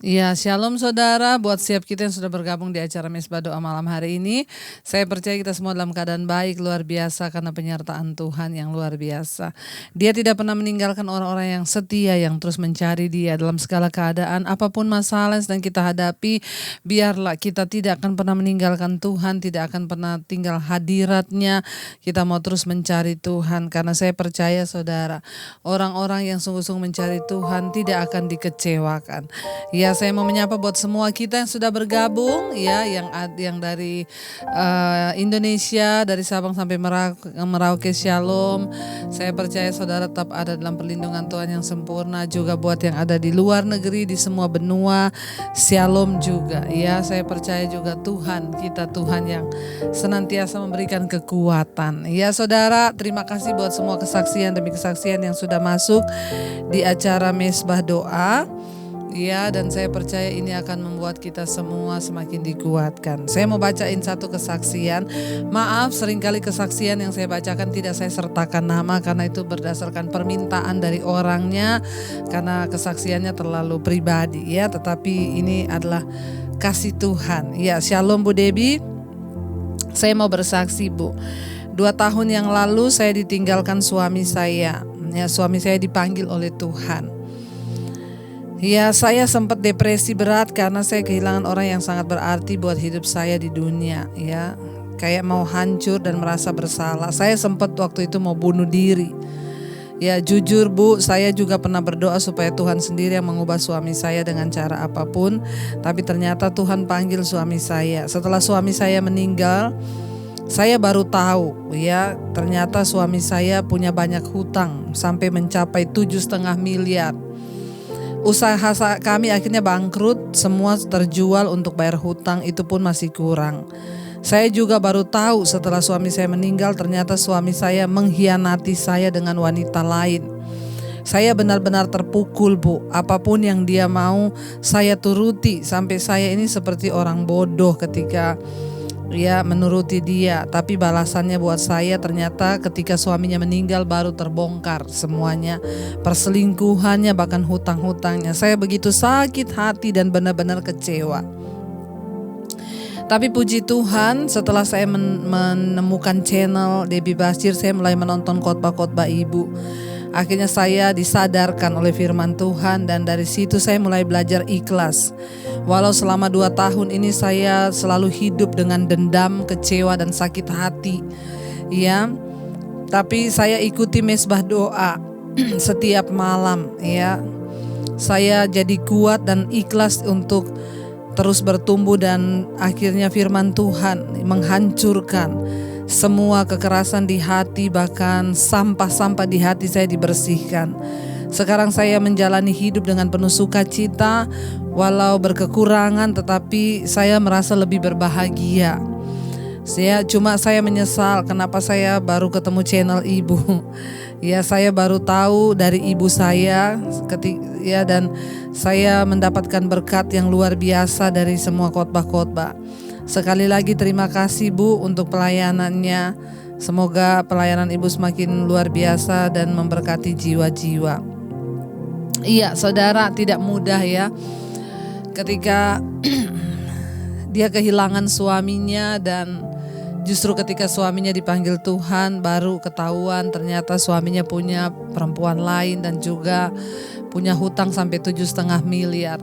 Ya, shalom saudara, buat siap kita yang sudah bergabung di acara Mesbah Doa malam hari ini. Saya percaya kita semua dalam keadaan baik, luar biasa karena penyertaan Tuhan yang luar biasa. Dia tidak pernah meninggalkan orang-orang yang setia, yang terus mencari Dia dalam segala keadaan. Apapun masalah yang sedang kita hadapi, biarlah kita tidak akan pernah meninggalkan Tuhan, tidak akan pernah tinggal hadiratnya. Kita mau terus mencari Tuhan karena saya percaya saudara, orang-orang yang sungguh-sungguh mencari Tuhan tidak akan dikecewakan. Ya, saya mau menyapa buat semua kita yang sudah bergabung, ya, yang dari Indonesia, dari Sabang sampai Merauke, Shalom. Saya percaya saudara tetap ada dalam perlindungan Tuhan yang sempurna. Juga buat yang ada di luar negeri, di semua benua, Shalom juga. Ya, saya percaya juga Tuhan kita, Tuhan yang senantiasa memberikan kekuatan. Ya, saudara, terima kasih buat semua kesaksian demi kesaksian yang sudah masuk di acara Mesbah Doa. Ya, dan saya percaya ini akan membuat kita semua semakin dikuatkan. Saya mau bacain satu kesaksian. Maaf, seringkali kesaksian yang saya bacakan tidak saya sertakan nama karena itu berdasarkan permintaan dari orangnya, karena kesaksiannya terlalu pribadi ya, tetapi ini adalah kasih Tuhan. Ya, shalom Bu Debi. Saya mau bersaksi Bu. 2 tahun yang lalu saya ditinggalkan suami saya. Ya, suami saya dipanggil oleh Tuhan. Ya, saya sempat depresi berat karena saya kehilangan orang yang sangat berarti buat hidup saya di dunia, ya. Kayak mau hancur dan merasa bersalah. Saya sempat waktu itu mau bunuh diri. Ya, jujur Bu, saya juga pernah berdoa supaya Tuhan sendiri yang mengubah suami saya dengan cara apapun. Tapi ternyata Tuhan panggil suami saya. Setelah suami saya meninggal, saya baru tahu, ya, ternyata suami saya punya banyak hutang sampai mencapai 7,5 miliar. Usaha kami akhirnya bangkrut, semua terjual untuk bayar hutang, itu pun masih kurang. Saya juga baru tahu setelah suami saya meninggal, ternyata suami saya mengkhianati saya dengan wanita lain. Saya benar-benar terpukul Bu, apapun yang dia mau saya turuti, sampai saya ini seperti orang bodoh ketika ya menuruti dia. Tapi balasannya buat saya ternyata ketika suaminya meninggal baru terbongkar semuanya, perselingkuhannya, bahkan hutang-hutangnya. Saya begitu sakit hati dan benar-benar kecewa. Tapi puji Tuhan, setelah saya menemukan channel Debbie Bashir, saya mulai menonton khotbah-khotbah ibu. Akhirnya saya disadarkan oleh firman Tuhan, dan dari situ saya mulai belajar ikhlas. Walau selama 2 tahun ini saya selalu hidup dengan dendam, kecewa dan sakit hati, ya. Tapi saya ikuti Mesbah Doa setiap malam, ya. Saya jadi kuat dan ikhlas untuk terus bertumbuh, dan akhirnya firman Tuhan menghancurkan semua kekerasan di hati, bahkan sampah-sampah di hati saya dibersihkan. Sekarang saya menjalani hidup dengan penuh sukacita, walau berkekurangan, tetapi saya merasa lebih berbahagia. Saya menyesal kenapa saya baru ketemu channel ibu. Ya, saya baru tahu dari ibu saya dan saya mendapatkan berkat yang luar biasa dari semua khotbah-khotbah. Sekali lagi terima kasih Bu untuk pelayanannya. Semoga pelayanan ibu semakin luar biasa dan memberkati jiwa-jiwa. Iya, saudara, tidak mudah ya ketika dia kehilangan suaminya, dan justru ketika suaminya dipanggil Tuhan baru ketahuan ternyata suaminya punya perempuan lain dan juga punya hutang sampai 7,5 miliar.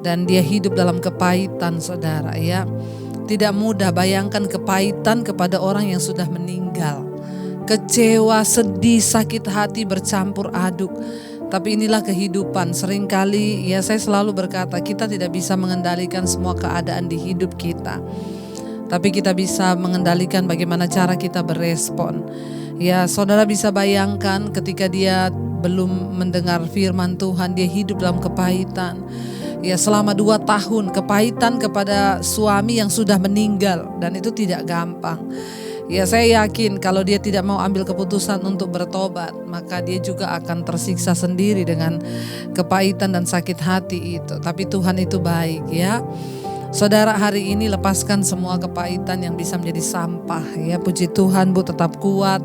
Dan dia hidup dalam kepahitan, saudara, ya. Tidak mudah, bayangkan kepahitan kepada orang yang sudah meninggal. Kecewa, sedih, sakit hati bercampur aduk. Tapi inilah kehidupan. Seringkali ya saya selalu berkata, kita tidak bisa mengendalikan semua keadaan di hidup kita, tapi kita bisa mengendalikan bagaimana cara kita berespon. Ya, saudara bisa bayangkan ketika dia belum mendengar firman Tuhan, dia hidup dalam kepahitan. Ya, selama 2 tahun kepahitan kepada suami yang sudah meninggal, dan itu tidak gampang. Ya, saya yakin kalau dia tidak mau ambil keputusan untuk bertobat, maka dia juga akan tersiksa sendiri dengan kepahitan dan sakit hati itu. Tapi Tuhan itu baik, ya. Saudara, hari ini lepaskan semua kepahitan yang bisa menjadi sampah. Ya, puji Tuhan, Bu, tetap kuat.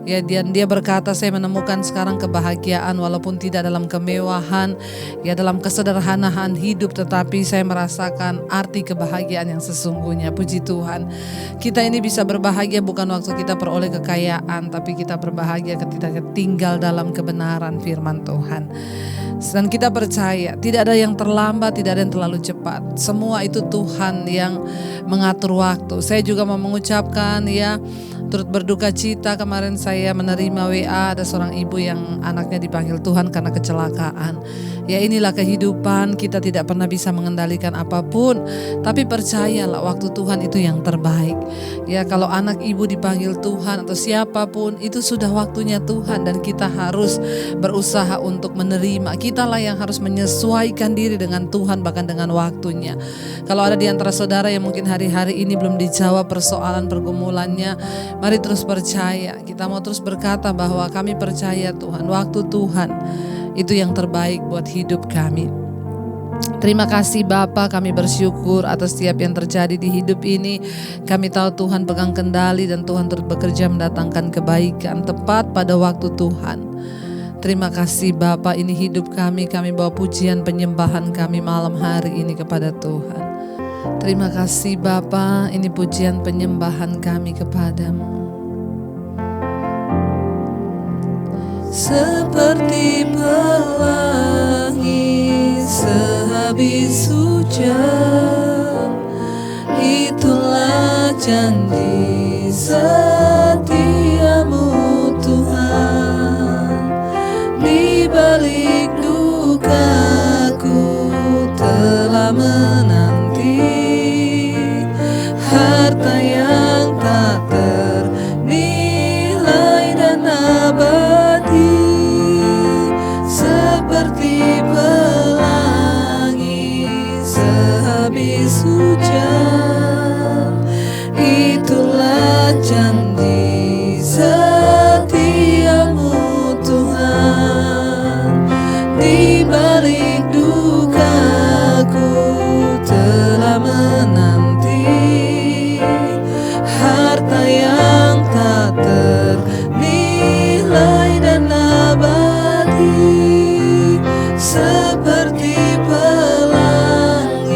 Ya, dia berkata, saya menemukan sekarang kebahagiaan walaupun tidak dalam kemewahan, ya dalam kesederhanaan hidup, tetapi saya merasakan arti kebahagiaan yang sesungguhnya. Puji Tuhan. Kita ini bisa berbahagia bukan waktu kita peroleh kekayaan, tapi kita berbahagia ketika tinggal dalam kebenaran firman Tuhan. Dan kita percaya tidak ada yang terlambat, tidak ada yang terlalu cepat. Semua itu Tuhan yang mengatur waktu. Saya juga mau mengucapkan, ya, turut berduka cita. Kemarin saya menerima WA, ada seorang ibu yang anaknya dipanggil Tuhan karena kecelakaan. Ya, inilah kehidupan, kita tidak pernah bisa mengendalikan apapun, tapi percayalah waktu Tuhan itu yang terbaik. Ya, kalau anak ibu dipanggil Tuhan atau siapapun, itu sudah waktunya Tuhan dan kita harus berusaha untuk menerima. Kitalah yang harus menyesuaikan diri dengan Tuhan, bahkan dengan waktunya. Kalau ada di antara saudara yang mungkin hari-hari ini belum dijawab persoalan pergumulannya, mari terus percaya. Kita mau terus berkata bahwa kami percaya Tuhan, waktu Tuhan itu yang terbaik buat hidup kami. Terima kasih Bapa, kami bersyukur atas setiap yang terjadi di hidup ini. Kami tahu Tuhan pegang kendali dan Tuhan turut bekerja mendatangkan kebaikan tepat pada waktu Tuhan. Terima kasih Bapa, ini hidup kami bawa pujian penyembahan kami malam hari ini kepada Tuhan. Terima kasih Bapa, ini pujian penyembahan kami kepadamu. Seperti pelangi sehabis hujan, itulah janji setiamu Tuhan. Di balik dukaku telah menanti harta yang tak ternilai dan abadi. Seperti pelangi sehabis hujan, itulah janji setiamu Tuhan. Di balik dukaku telah menanti harta yang tak ternilai dan abadi. Seperti pelangi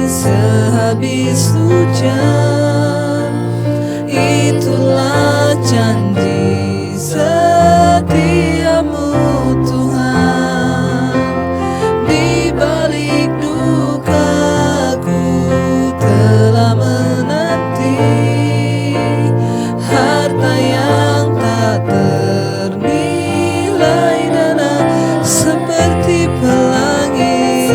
sehabis hujan, itulah janji setiamu Tuhan. Di balik dukaku telah menanti harta yang tak ternilai dan seperti pelangi sehabis hujan, itulah janji setiamu Tuhan. Di balik dukaku telah menanti harta yang tak ternilai dan seperti pelangi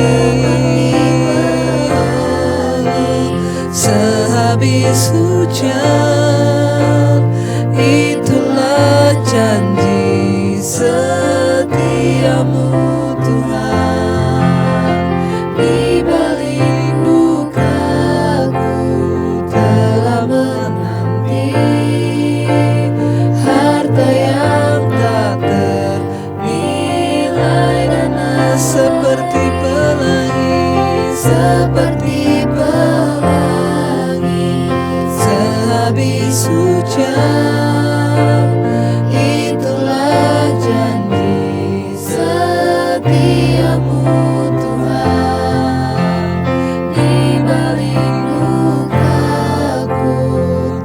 sehabis hujan, itulah janji setiamu Tuhan. Di balik dukaku telah menanti harta yang tak ternilai dan abadi. Seperti sehabis hujan, itulah janji setiamu Tuhan. Di balik dukaku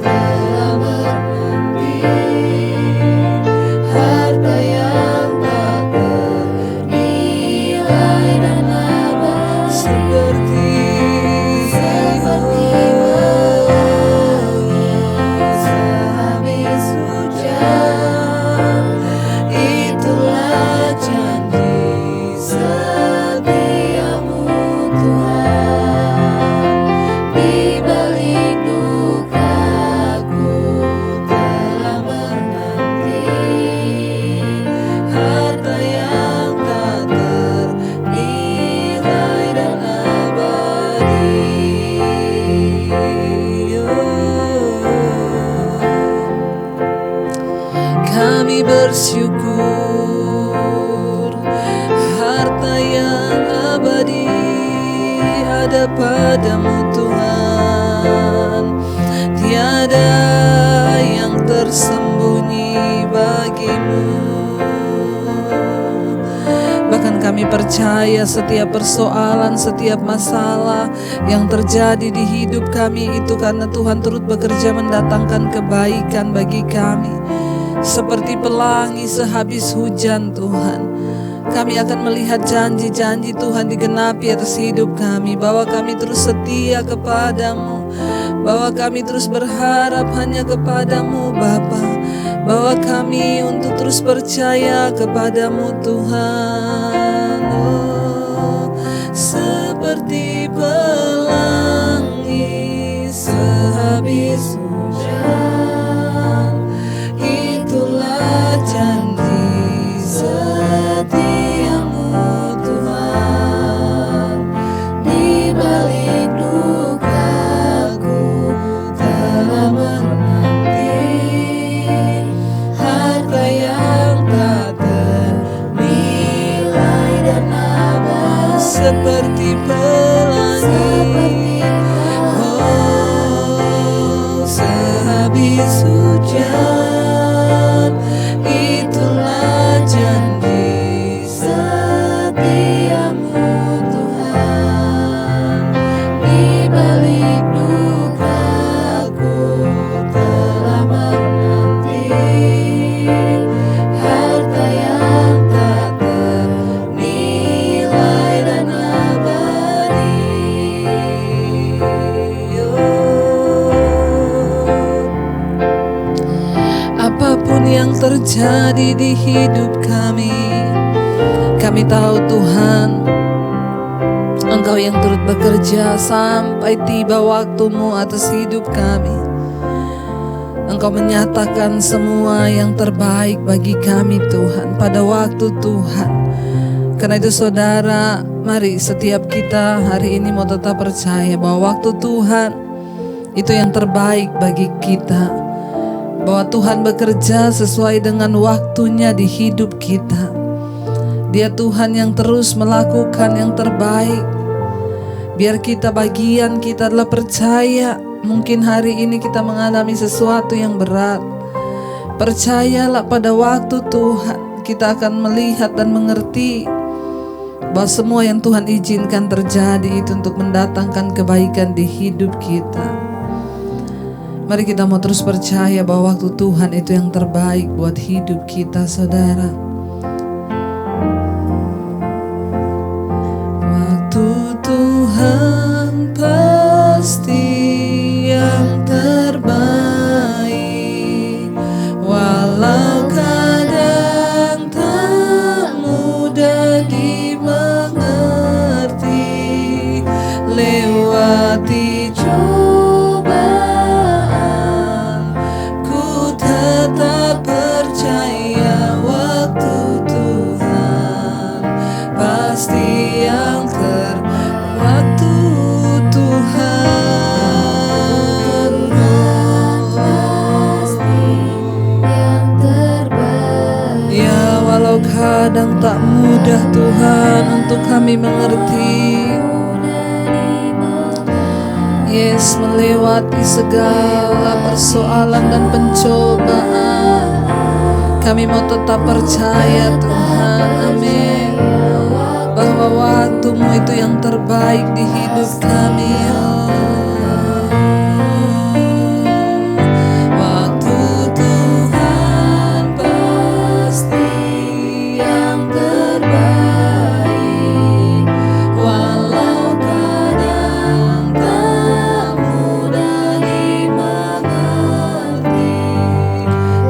telah menanti harta yang tak ternilai dan abadi. Kami bersyukur harta yang abadi ada padamu kami percaya setiap persoalan, setiap masalah yang terjadi di hidup kami itu karena Tuhan turut bekerja mendatangkan kebaikan bagi kami. Seperti pelangi sehabis hujan Tuhan, kami akan melihat janji-janji Tuhan digenapi atas hidup kami, bahwa kami terus setia kepadamu, bahwa kami terus berharap hanya kepadamu Bapa, bahwa kami untuk terus percaya kepadamu Tuhan. Oh, seperti pelangi sehabis hujan, itulah janji setiamu Tuhan. Di balik dukaku telah menanti harta yang tak ternilai dan abadi. Seperti pelangi, oh, sehabis hujan, itulah janji setiamu Tuhan. Di balik dukaku telah menanti harta yang tak ternilai dan abadi. Apapun yang terjadi di hidup kami tahu Tuhan, Engkau yang turut bekerja sampai tiba waktumu atas hidup kami. Engkau menyatakan semua yang terbaik bagi kami Tuhan pada waktu Tuhan. Karena itu saudara, mari setiap kita hari ini mau tetap percaya bahwa waktu Tuhan itu yang terbaik bagi kita, bahwa Tuhan bekerja sesuai dengan waktunya di hidup kita. Dia Tuhan yang terus melakukan yang terbaik. Biar kita, bagian kita adalah percaya. Mungkin hari ini kita mengalami sesuatu yang berat, percayalah pada waktu Tuhan kita akan melihat dan mengerti bahwa semua yang Tuhan izinkan terjadi itu untuk mendatangkan kebaikan di hidup kita. Mari kita mau terus percaya bahwa waktu Tuhan itu yang terbaik buat hidup kita, saudara. Waktu Tuhan pasti yang terbaik, walau kadang tak mudah dimengerti. Lewati cobaan, ku tetap percaya waktu Tuhan pasti yang waktu Tuhan pasti yang terbaik. Ya, walau kadang tak mudah Tuhan untuk kami mengerti. Yes, melewati segala persoalan dan pencobaan, kami mau tetap percaya Tuhan, amin, bahwa waktumu itu yang terbaik di hidup kami. Waktu Tuhan pasti yang terbaik, walau kadang tak mudah dimengerti.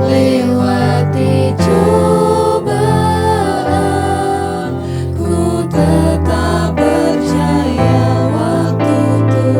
Lewati cobaan, ku tetap percaya waktu Tuhan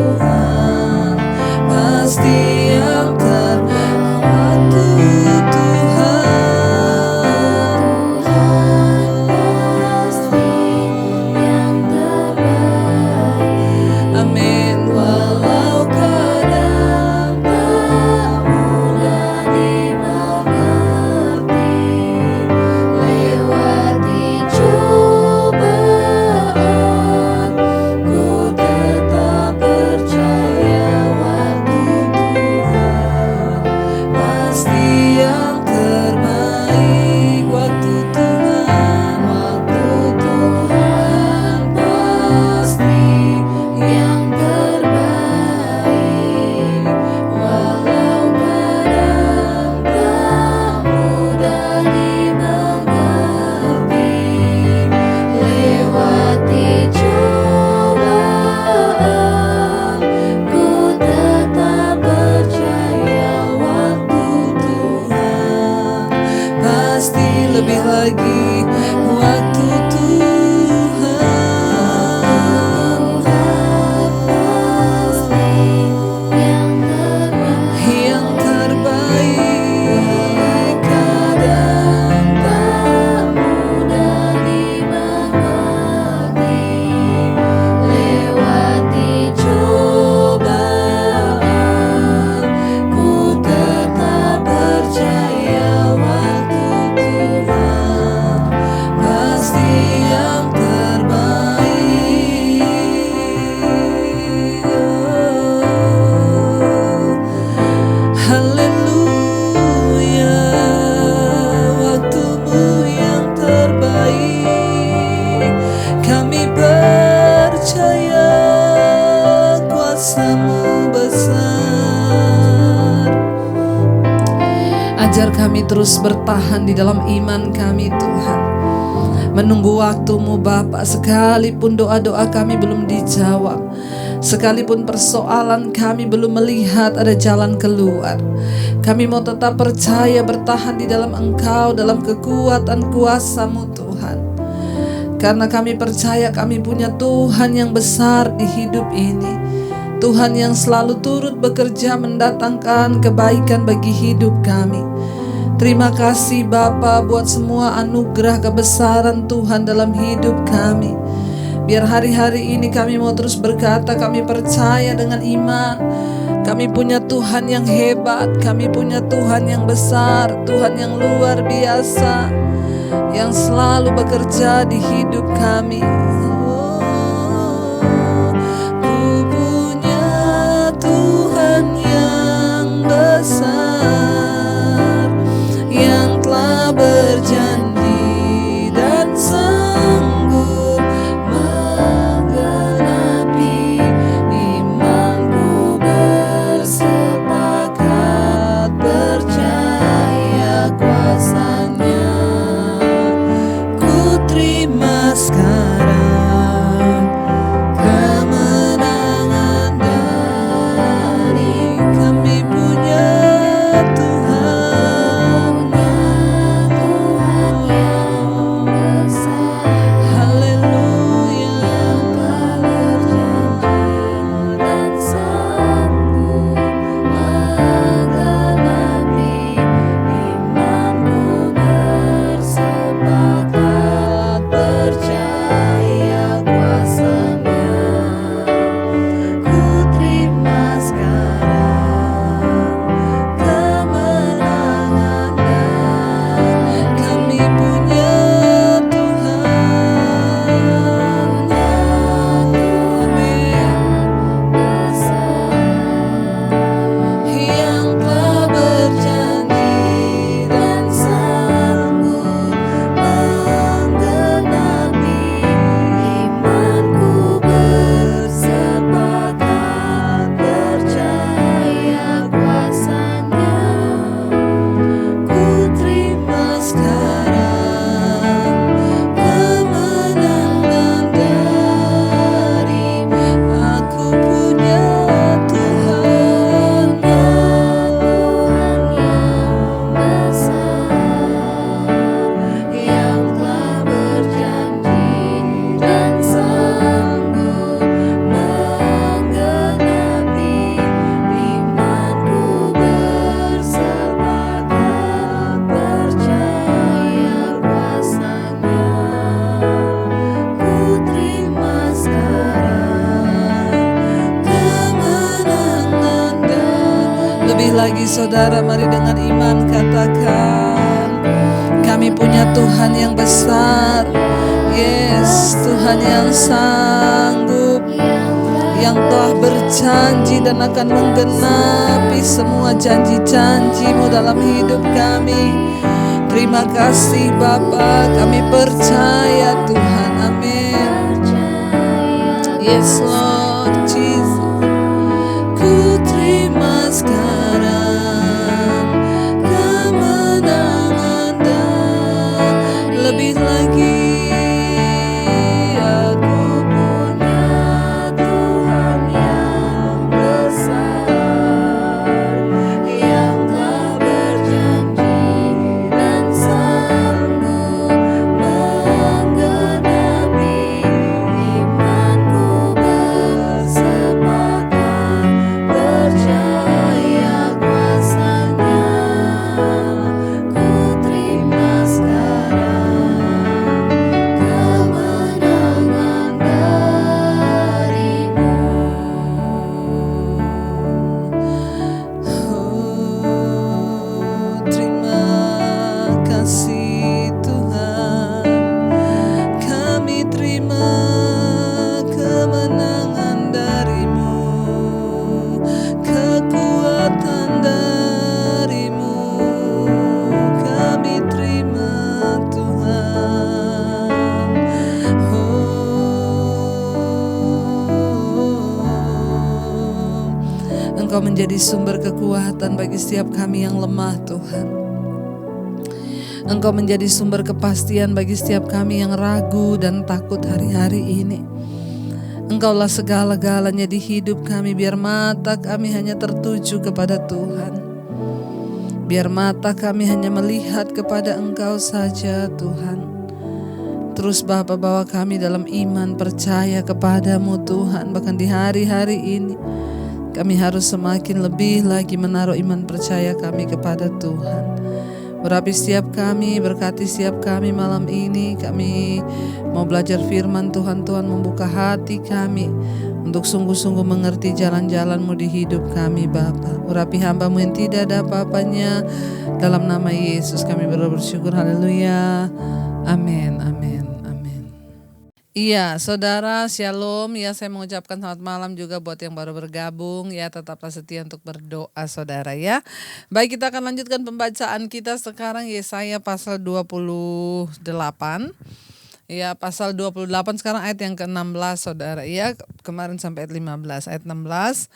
Kami percaya kuasa-Mu besar. Ajar kami terus bertahan di dalam iman kami Tuhan, menunggu waktu-Mu Bapa. Sekalipun doa-doa kami belum dijawab, sekalipun persoalan kami belum melihat ada jalan keluar, kami mau tetap percaya bertahan di dalam Engkau, dalam kekuatan kuasa-Mu Tuhan. Karena kami percaya kami punya Tuhan yang besar di hidup ini, Tuhan yang selalu turut bekerja mendatangkan kebaikan bagi hidup kami. Terima kasih Bapa buat semua anugerah kebesaran Tuhan dalam hidup kami. Biar hari-hari ini kami mau terus berkata, kami percaya dengan iman, kami punya Tuhan yang hebat, kami punya Tuhan yang besar, Tuhan yang luar biasa, yang selalu bekerja di hidup kami. Ku punya Tuhan yang besar, yang telah berjanji dan sanggup menggenapi imanku, bersepakat percaya kuasa-Nya. Ku terima sekarang kemenangan dari kami punya Tuhan yang besar. Haleluya. Yang berjanji dan sanggup menggenapi imanku, bersepakat percaya kuasa-Nya. Ku terima sekarang kemenangan dan kami punya Tuhan yang besar, yang telah berjanji dan sanggup menggenapi imanku, bersepakat percaya kuasa-Nya. Ku terima sekarang kemenangan dari aku punya Tuhan yang besar, yang telah berjanji dan sanggup menggenapi imanku, bersepakat percaya kuasa-Nya. Ku terima sekarang kemenangan dan lebih lagi saudara, mari dengan iman katakan, kami punya Tuhan yang besar. Yes, Tuhan yang sanggup, yang telah berjanji dan akan menggenapi semua janji-janji-Mu dalam hidup kami. Terima kasih Bapa, kami percaya Tuhan. Amin. Yes Lord Jesus. Ku terima sekarang kemenangan dan lebih lagi aku punya Tuhan yang besar, yang telah berjanji dan sanggup menggenapi imanku, Engkau menjadi sumber kekuatan bagi setiap kami yang lemah Tuhan. Engkau menjadi sumber kepastian bagi setiap kami yang ragu dan takut hari-hari ini. Engkaulah segala-galanya di hidup kami, biar mata kami hanya tertuju kepada Tuhan. Biar mata kami hanya melihat kepada Engkau saja Tuhan. Terus Bapa bawa kami dalam iman percaya kepadamu Tuhan. Bahkan di hari-hari ini kami harus semakin lebih lagi menaruh iman percaya kami kepada Tuhan. Urapi setiap kami, berkati setiap kami malam ini. Kami mau belajar firman Tuhan. Tuhan membuka hati kami untuk sungguh-sungguh mengerti jalan-jalan-Mu di hidup kami Bapa. Urapi hamba-Mu yang tidak ada apa-apanya. Dalam nama Yesus kami bersyukur. Haleluya. Amin, amin, amin. Iya, saudara, shalom. Ya, saya mengucapkan selamat malam juga buat yang baru bergabung. Ya, tetaplah setia untuk berdoa, saudara ya. Baik, kita akan lanjutkan pembacaan kita sekarang Yesaya pasal 28. Ya, pasal 28 sekarang ayat yang ke-16, saudara. Ya, kemarin sampai ayat 15, ayat 16.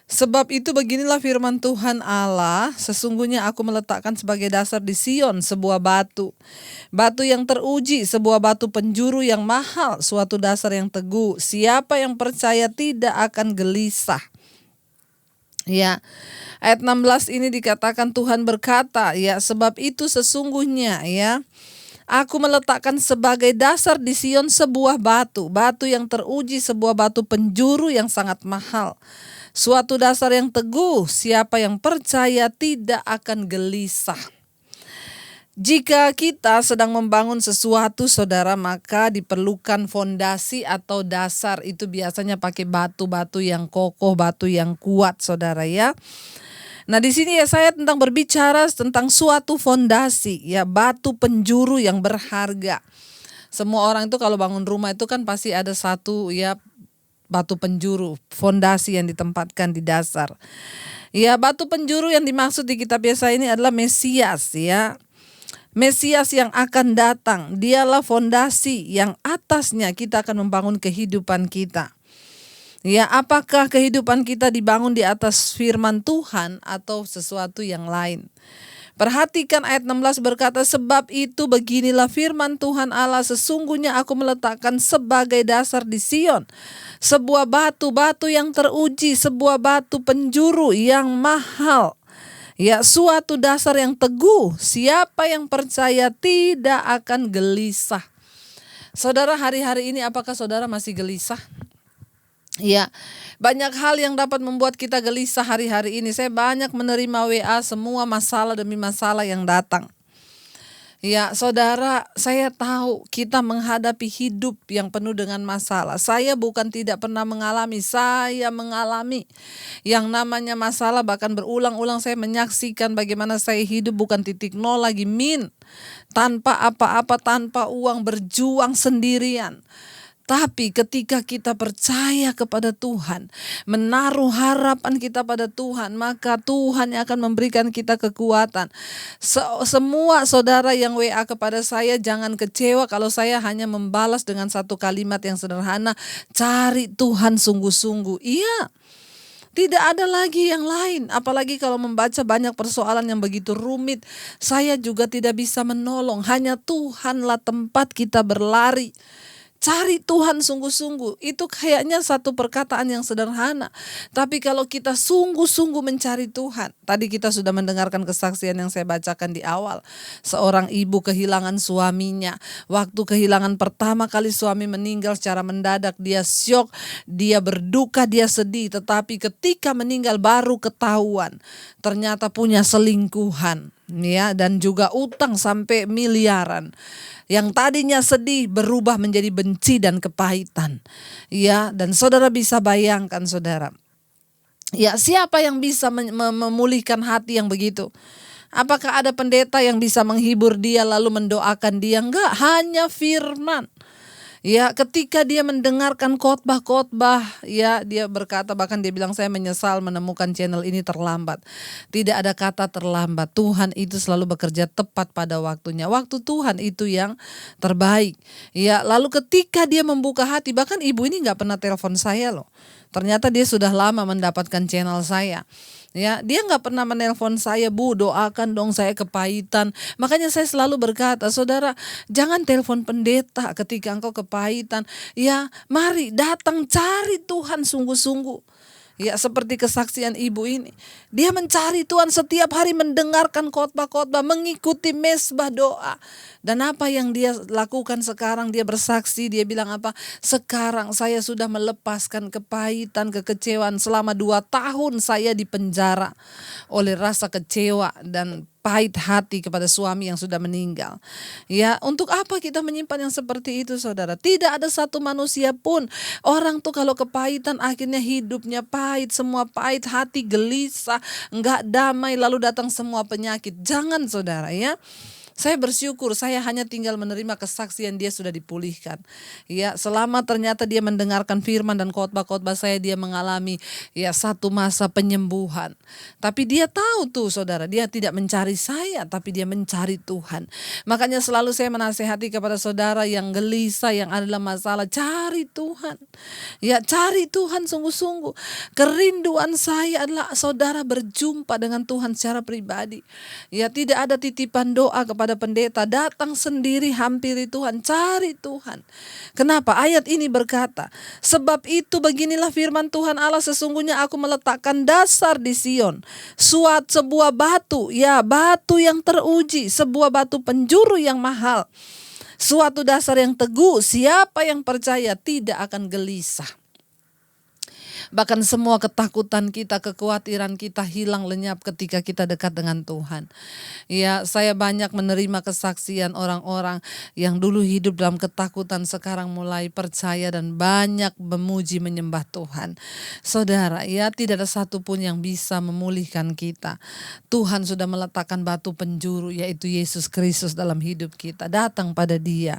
Sebab itu beginilah firman Tuhan Allah, sesungguhnya aku meletakkan sebagai dasar di Sion sebuah batu. Batu yang teruji, sebuah batu penjuru yang mahal, suatu dasar yang teguh. Siapa yang percaya tidak akan gelisah. Ya, ayat 16 ini dikatakan Tuhan berkata, ya sebab itu sesungguhnya ya, aku meletakkan sebagai dasar di Sion sebuah batu. Batu yang teruji, sebuah batu penjuru yang sangat mahal. Suatu dasar yang teguh, siapa yang percaya tidak akan gelisah. Jika kita sedang membangun sesuatu, saudara, maka diperlukan fondasi atau dasar. Itu biasanya pakai batu-batu yang kokoh, batu yang kuat, saudara ya. Nah, di sini ya saya tentang berbicara tentang suatu fondasi, ya batu penjuru yang berharga. Semua orang itu kalau bangun rumah itu kan pasti ada satu ya batu penjuru, fondasi yang ditempatkan di dasar. Ya, batu penjuru yang dimaksud di kitab Yesaya ini adalah Mesias ya. Mesias yang akan datang, dialah fondasi yang atasnya kita akan membangun kehidupan kita. Ya, apakah kehidupan kita dibangun di atas firman Tuhan atau sesuatu yang lain? Perhatikan ayat 16 berkata, sebab itu beginilah firman Tuhan Allah, sesungguhnya aku meletakkan sebagai dasar di Sion sebuah batu yang teruji, sebuah batu penjuru yang mahal. Ya, suatu dasar yang teguh, siapa yang percaya tidak akan gelisah. Saudara, hari-hari ini apakah saudara masih gelisah? Ya, banyak hal yang dapat membuat kita gelisah hari-hari ini. Saya banyak menerima WA, semua masalah demi masalah yang datang. Ya, saudara, saya tahu kita menghadapi hidup yang penuh dengan masalah. Saya bukan tidak pernah mengalami, saya mengalami yang namanya masalah. Bahkan berulang-ulang saya menyaksikan bagaimana saya hidup bukan titik nol lagi, tanpa apa-apa, tanpa uang, berjuang sendirian. Tapi ketika kita percaya kepada Tuhan, menaruh harapan kita pada Tuhan, maka Tuhan yang akan memberikan kita kekuatan. Semua saudara yang WA kepada saya, jangan kecewa kalau saya hanya membalas dengan satu kalimat yang sederhana, cari Tuhan sungguh-sungguh. Iya, tidak ada lagi yang lain. Apalagi kalau membaca banyak persoalan yang begitu rumit, saya juga tidak bisa menolong. Hanya Tuhanlah tempat kita berlari. Cari Tuhan sungguh-sungguh. Itu kayaknya satu perkataan yang sederhana. Tapi kalau kita sungguh-sungguh mencari Tuhan. Tadi kita sudah mendengarkan kesaksian yang saya bacakan di awal. Seorang ibu kehilangan suaminya. Waktu kehilangan pertama kali suami meninggal secara mendadak, dia syok, dia berduka, dia sedih. Tetapi ketika meninggal baru ketahuan. Ternyata punya selingkuhan. Ya, dan juga utang sampai miliaran. Yang tadinya sedih berubah menjadi benci dan kepahitan. Ya, dan saudara bisa bayangkan saudara. Ya, siapa yang bisa memulihkan hati yang begitu? Apakah ada pendeta yang bisa menghibur dia lalu mendoakan dia? Enggak, hanya firman. Ya, ketika dia mendengarkan khotbah-khotbah, ya dia berkata, bahkan dia bilang, saya menyesal menemukan channel ini terlambat. Tidak ada kata terlambat. Tuhan itu selalu bekerja tepat pada waktunya. Waktu Tuhan itu yang terbaik. Ya, lalu ketika dia membuka hati, bahkan ibu ini nggak pernah telepon saya loh. Ternyata dia sudah lama mendapatkan channel saya. Ya, dia nggak pernah menelpon saya, Bu, doakan dong saya kepahitan. Makanya saya selalu berkata, saudara, jangan telepon pendeta ketika engkau kepahitan. Ya, mari datang cari Tuhan sungguh-sungguh. Ya, seperti kesaksian ibu ini. Dia mencari Tuhan setiap hari, mendengarkan khotbah-khotbah, mengikuti mesbah doa. Dan apa yang dia lakukan sekarang, dia bersaksi, dia bilang apa? Sekarang saya sudah melepaskan kepahitan, kekecewaan. Selama 2 tahun saya di penjara oleh rasa kecewa dan pahit hati kepada suami yang sudah meninggal. Ya, untuk apa kita menyimpan yang seperti itu, saudara? Tidak ada satu manusia pun. Orang tuh kalau kepahitan akhirnya hidupnya pahit, semua pahit, hati gelisah, enggak damai, lalu datang semua penyakit. Jangan, saudara, ya. Saya bersyukur saya hanya tinggal menerima kesaksian dia sudah dipulihkan. Ya, selama ternyata dia mendengarkan firman dan khotbah-khotbah saya, dia mengalami ya satu masa penyembuhan. Tapi dia tahu tuh, saudara, dia tidak mencari saya, tapi dia mencari Tuhan. Makanya selalu saya menasehati kepada saudara yang gelisah, yang adalah masalah, cari Tuhan. Ya, cari Tuhan sungguh-sungguh. Kerinduan saya adalah saudara berjumpa dengan Tuhan secara pribadi. Ya, tidak ada titipan doa kepada pendeta, datang sendiri, hampiri Tuhan, cari Tuhan. Kenapa? Ayat ini berkata, sebab itu beginilah firman Tuhan Allah, sesungguhnya aku meletakkan dasar di Sion, sebuah batu, ya batu yang teruji, sebuah batu penjuru yang mahal, suatu dasar yang teguh, siapa yang percaya tidak akan gelisah. Bahkan semua ketakutan kita, kekhawatiran kita hilang lenyap ketika kita dekat dengan Tuhan. Ya, saya banyak menerima kesaksian orang-orang yang dulu hidup dalam ketakutan, sekarang mulai percaya dan banyak memuji menyembah Tuhan. Saudara, ya tidak ada satupun yang bisa memulihkan kita. Tuhan sudah meletakkan batu penjuru, yaitu Yesus Kristus dalam hidup kita. Datang pada Dia.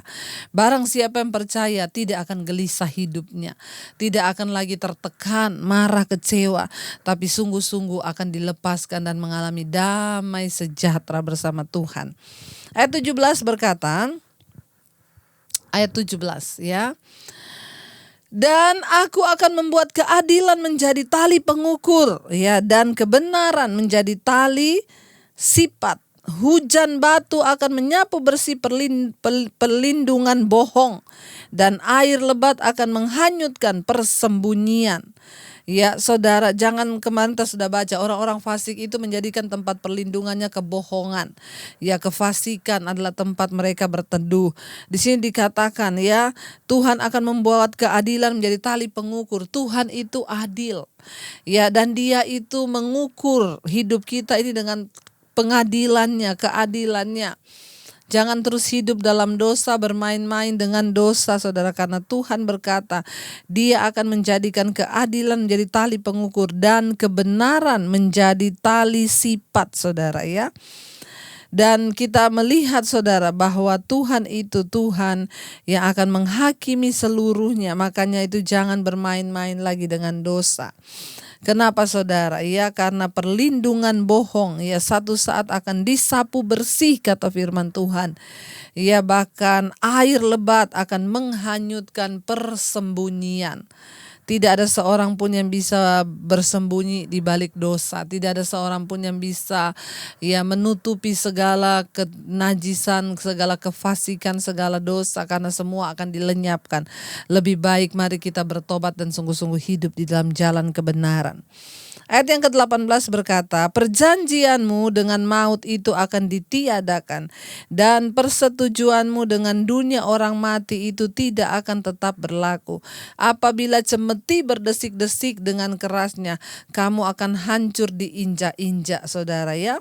Barang siapa yang percaya tidak akan gelisah hidupnya, tidak akan lagi tertekan, marah, kecewa, tapi sungguh-sungguh akan dilepaskan dan mengalami damai sejahtera bersama Tuhan. Ayat 17 berkata, ayat 17 ya. Dan aku akan membuat keadilan menjadi tali pengukur, ya, dan kebenaran menjadi tali sipat. Hujan batu akan menyapu bersih perlindungan bohong, dan air lebat akan menghanyutkan persembunyian. Ya, saudara, jangan, kemarin kita sudah baca, orang-orang fasik itu menjadikan tempat perlindungannya kebohongan. Ya, kefasikan adalah tempat mereka berteduh. Di sini dikatakan, ya, Tuhan akan membuat keadilan menjadi tali pengukur. Tuhan itu adil. Ya, dan Dia itu mengukur hidup kita ini dengan pengadilannya, keadilannya. Jangan terus hidup dalam dosa, bermain-main dengan dosa, saudara, karena Tuhan berkata Dia akan menjadikan keadilan menjadi tali pengukur dan kebenaran menjadi tali sipat, saudara, ya. Dan kita melihat, saudara, bahwa Tuhan itu Tuhan yang akan menghakimi seluruhnya. Makanya itu jangan bermain-main lagi dengan dosa. Kenapa, saudara? Ya, karena perlindungan bohong ya satu saat akan disapu bersih, kata firman Tuhan. Ya, bahkan air lebat akan menghanyutkan persembunyian. Tidak ada seorang pun yang bisa bersembunyi di balik dosa. Tidak ada seorang pun yang bisa ya menutupi segala kenajisan, segala kefasikan, segala dosa, karena semua akan dilenyapkan. Lebih baik mari kita bertobat dan sungguh-sungguh hidup di dalam jalan kebenaran. Ayat yang ke-18 berkata, perjanjianmu dengan maut itu akan ditiadakan, dan persetujuanmu dengan dunia orang mati itu tidak akan tetap berlaku. Apabila cemeti berdesik-desik dengan kerasnya, kamu akan hancur diinjak-injak, saudara, ya.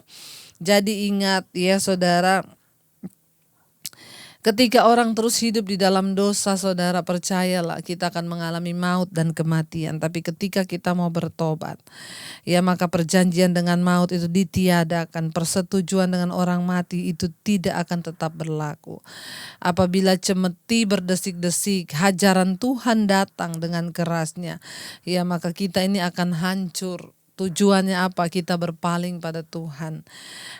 Jadi ingat ya, saudara, ketika orang terus hidup di dalam dosa, saudara, percayalah kita akan mengalami maut dan kematian. Tapi ketika kita mau bertobat, ya, maka perjanjian dengan maut itu ditiadakan. Persetujuan dengan orang mati itu tidak akan tetap berlaku. Apabila cemeti berdesik-desik, hajaran Tuhan datang dengan kerasnya, ya, maka kita ini akan hancur Tujuannya apa? Kita berpaling pada Tuhan.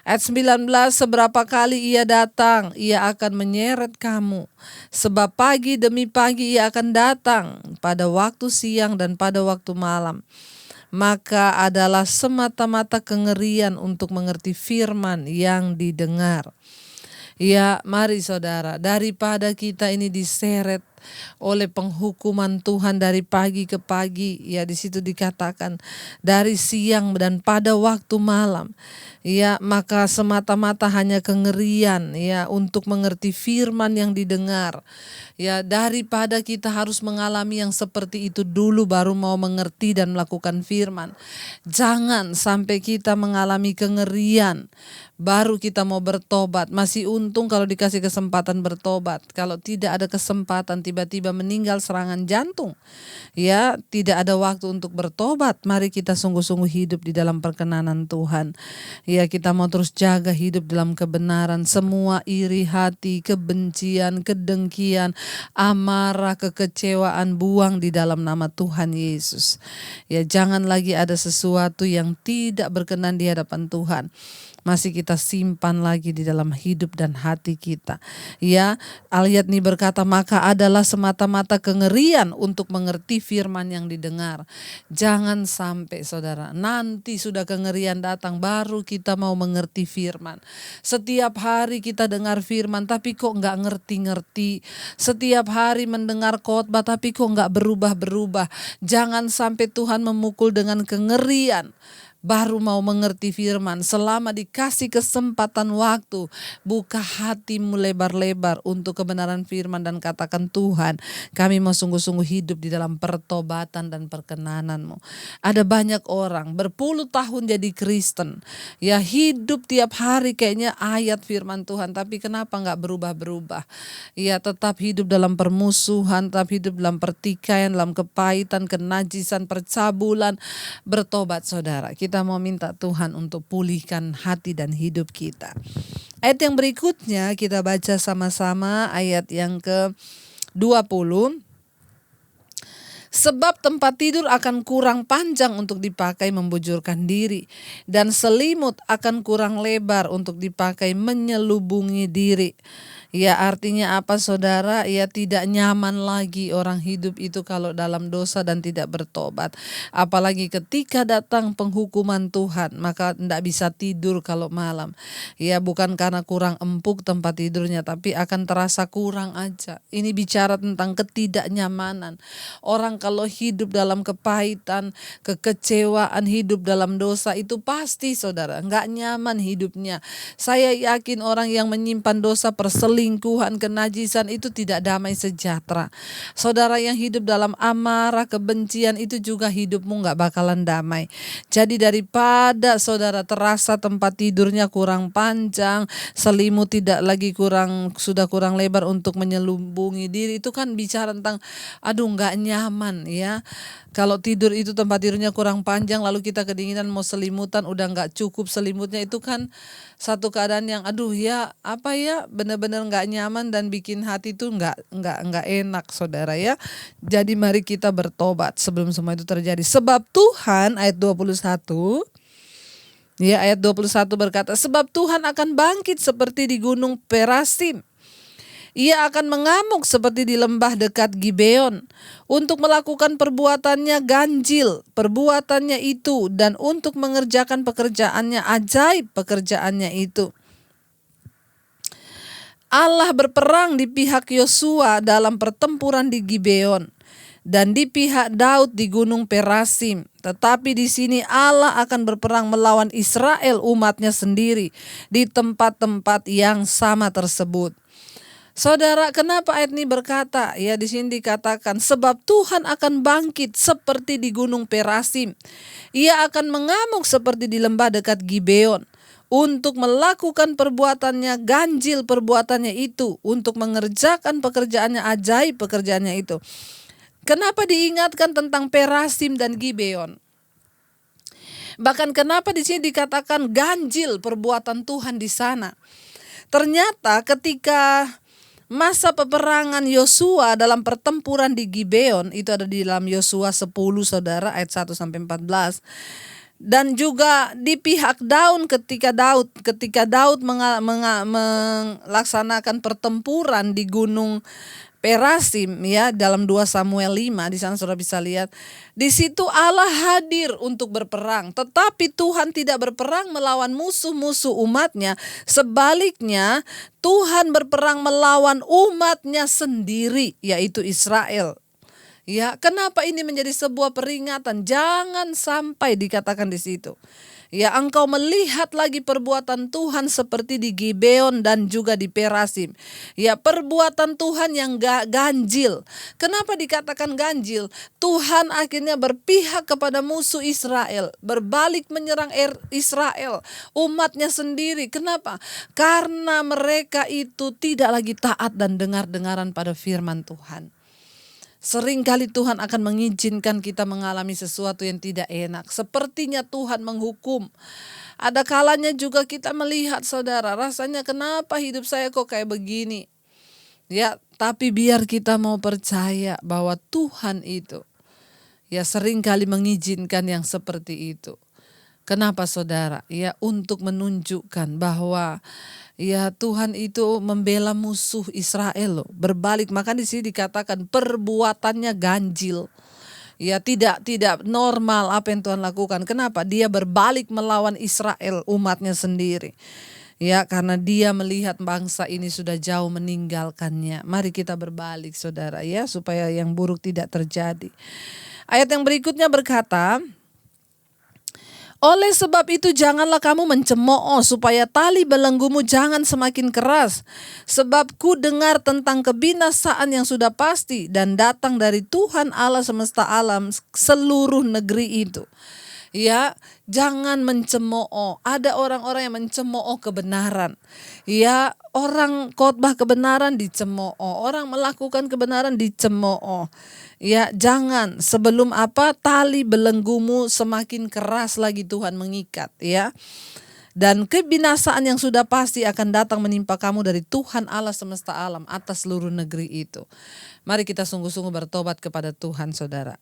Ayat 19, seberapa kali ia datang, ia akan menyeret kamu. Sebab pagi demi pagi ia akan datang, pada waktu siang dan pada waktu malam. Maka adalah semata-mata kengerian untuk mengerti firman yang didengar. Ya, mari saudara, daripada kita ini diseret oleh penghukuman Tuhan dari pagi ke pagi, ya di situ dikatakan dari siang dan pada waktu malam, ya maka semata-mata hanya kengerian, ya untuk mengerti firman yang didengar. Ya, daripada kita harus mengalami yang seperti itu dulu baru mau mengerti dan melakukan firman. Jangan sampai kita mengalami kengerian baru kita mau bertobat. Masih untung kalau dikasih kesempatan bertobat. Kalau tidak ada kesempatan, tiba-tiba meninggal serangan jantung, ya tidak ada waktu untuk bertobat. Mari kita sungguh-sungguh hidup di dalam perkenanan Tuhan. Ya, kita mau terus jaga hidup dalam kebenaran. Semua iri hati, kebencian, kedengkian, amarah, kekecewaan buang di dalam nama Tuhan Yesus. Ya, jangan lagi ada sesuatu yang tidak berkenan di hadapan Tuhan masih kita simpan lagi di dalam hidup dan hati kita. Ya, ayat ini berkata, maka adalah semata-mata kengerian untuk mengerti firman yang didengar. Jangan sampai saudara, nanti sudah kengerian datang baru kita mau mengerti firman. Setiap hari kita dengar firman tapi kok nggak ngerti-ngerti. Setiap hari mendengar khotbah tapi kok nggak berubah-berubah. Jangan sampai Tuhan memukul dengan kengerian baru mau mengerti firman. Selama dikasih kesempatan waktu, buka hatimu lebar-lebar untuk kebenaran firman dan katakan, Tuhan, kami mau sungguh-sungguh hidup di dalam pertobatan dan perkenanan-Mu. Ada banyak orang berpuluh tahun jadi Kristen, ya hidup tiap hari kayaknya ayat firman Tuhan, tapi kenapa nggak berubah-berubah? Ya tetap hidup dalam permusuhan, tetap hidup dalam pertikaian, dalam kepahitan, kenajisan, percabulan. Bertobat saudara. Kita mau minta Tuhan untuk pulihkan hati dan hidup kita. Ayat yang berikutnya kita baca sama-sama, ayat yang ke-20. Sebab tempat tidur akan kurang panjang untuk dipakai membujurkan diri, dan selimut akan kurang lebar untuk dipakai menyelubungi diri. Ya artinya apa saudara? Ya tidak nyaman lagi orang hidup itu kalau dalam dosa dan tidak bertobat. Apalagi ketika datang penghukuman Tuhan, maka tidak bisa tidur kalau malam. Ya bukan karena kurang empuk tempat tidurnya, tapi akan terasa kurang aja. Ini bicara tentang ketidaknyamanan. Orang kalau hidup dalam kepahitan, kekecewaan, hidup dalam dosa, itu pasti saudara nggak nyaman hidupnya. Saya yakin orang yang menyimpan dosa, perselingkuhan, kenajisan itu tidak damai sejahtera. Saudara yang hidup dalam amarah, kebencian, itu juga hidupmu nggak bakalan damai. Jadi daripada saudara terasa tempat tidurnya kurang panjang, selimut tidak lagi sudah kurang lebar untuk menyelubungi diri, itu kan bicara tentang aduh nggak nyaman ya. Kalau tidur itu tempat tidurnya kurang panjang, lalu kita kedinginan mau selimutan udah nggak cukup selimutnya, itu kan satu keadaan yang aduh ya apa ya, benar-benar nggak nyaman dan bikin hati tuh nggak enak saudara ya. Jadi mari kita bertobat sebelum semua itu terjadi. Sebab Tuhan, ayat 21. Ya ayat 21 berkata, sebab Tuhan akan bangkit seperti di gunung Perasim. Ia akan mengamuk seperti di lembah dekat Gibeon untuk melakukan perbuatannya ganjil, perbuatannya itu, dan untuk mengerjakan pekerjaannya ajaib, pekerjaannya itu. Allah berperang di pihak Yosua dalam pertempuran di Gibeon dan di pihak Daud di gunung Perasim. Tetapi di sini Allah akan berperang melawan Israel umatnya sendiri di tempat-tempat yang sama tersebut. Saudara, kenapa ayat ini berkata? Ya di sini dikatakan sebab Tuhan akan bangkit seperti di gunung Perasim. Ia akan mengamuk seperti di lembah dekat Gibeon untuk melakukan perbuatannya ganjil, perbuatannya itu, untuk mengerjakan pekerjaannya ajaib, pekerjaannya itu. Kenapa diingatkan tentang Perasim dan Gibeon? Bahkan kenapa di sini dikatakan ganjil perbuatan Tuhan di sana? Ternyata ketika masa peperangan Yosua dalam pertempuran di Gibeon, itu ada di dalam Yosua 10 saudara ayat 1-14. Dan juga di pihak ketika Daud melaksanakan pertempuran di gunung Perasim, ya, dalam 2 Samuel 5, di sana Saudara bisa lihat. Di situ Allah hadir untuk berperang, tetapi Tuhan tidak berperang melawan musuh-musuh umatnya. Sebaliknya, Tuhan berperang melawan umatnya sendiri, yaitu Israel. Ya, kenapa ini menjadi sebuah peringatan? Jangan sampai dikatakan di situ. Ya, engkau melihat lagi perbuatan Tuhan seperti di Gibeon dan juga di Perasim. Ya, perbuatan Tuhan yang ganjil. Kenapa dikatakan ganjil? Tuhan akhirnya berpihak kepada musuh Israel, berbalik menyerang Israel, umatnya sendiri. Kenapa? Karena mereka itu tidak lagi taat dan dengar-dengaran pada firman Tuhan. Seringkali Tuhan akan mengizinkan kita mengalami sesuatu yang tidak enak. Sepertinya Tuhan menghukum. Ada kalanya juga kita melihat, saudara, rasanya kenapa hidup saya kok kayak begini. Ya, tapi biar kita mau percaya bahwa Tuhan itu ya seringkali mengizinkan yang seperti itu. Kenapa, saudara? Ya, untuk menunjukkan bahwa ya Tuhan itu membela musuh Israel loh. Berbalik, maka di sini dikatakan perbuatannya ganjil. Ya, tidak normal apa yang Tuhan lakukan. Kenapa? Dia berbalik melawan Israel, umatnya sendiri. Ya, karena dia melihat bangsa ini sudah jauh meninggalkannya. Mari kita berbalik, saudara, ya, supaya yang buruk tidak terjadi. Ayat yang berikutnya berkata, oleh sebab itu janganlah kamu mencemooh supaya tali belenggumu jangan semakin keras. Sebab ku dengar tentang kebinasaan yang sudah pasti dan datang dari Tuhan Allah semesta alam seluruh negeri itu. Ya, jangan mencemooh. Ada orang-orang yang mencemooh kebenaran. Ya, orang khotbah kebenaran dicemooh, orang melakukan kebenaran dicemooh. Ya, jangan, sebelum tali belenggumu semakin keras lagi Tuhan mengikat, ya. Dan kebinasaan yang sudah pasti akan datang menimpa kamu dari Tuhan Allah semesta alam atas seluruh negeri itu. Mari kita sungguh-sungguh bertobat kepada Tuhan, saudara.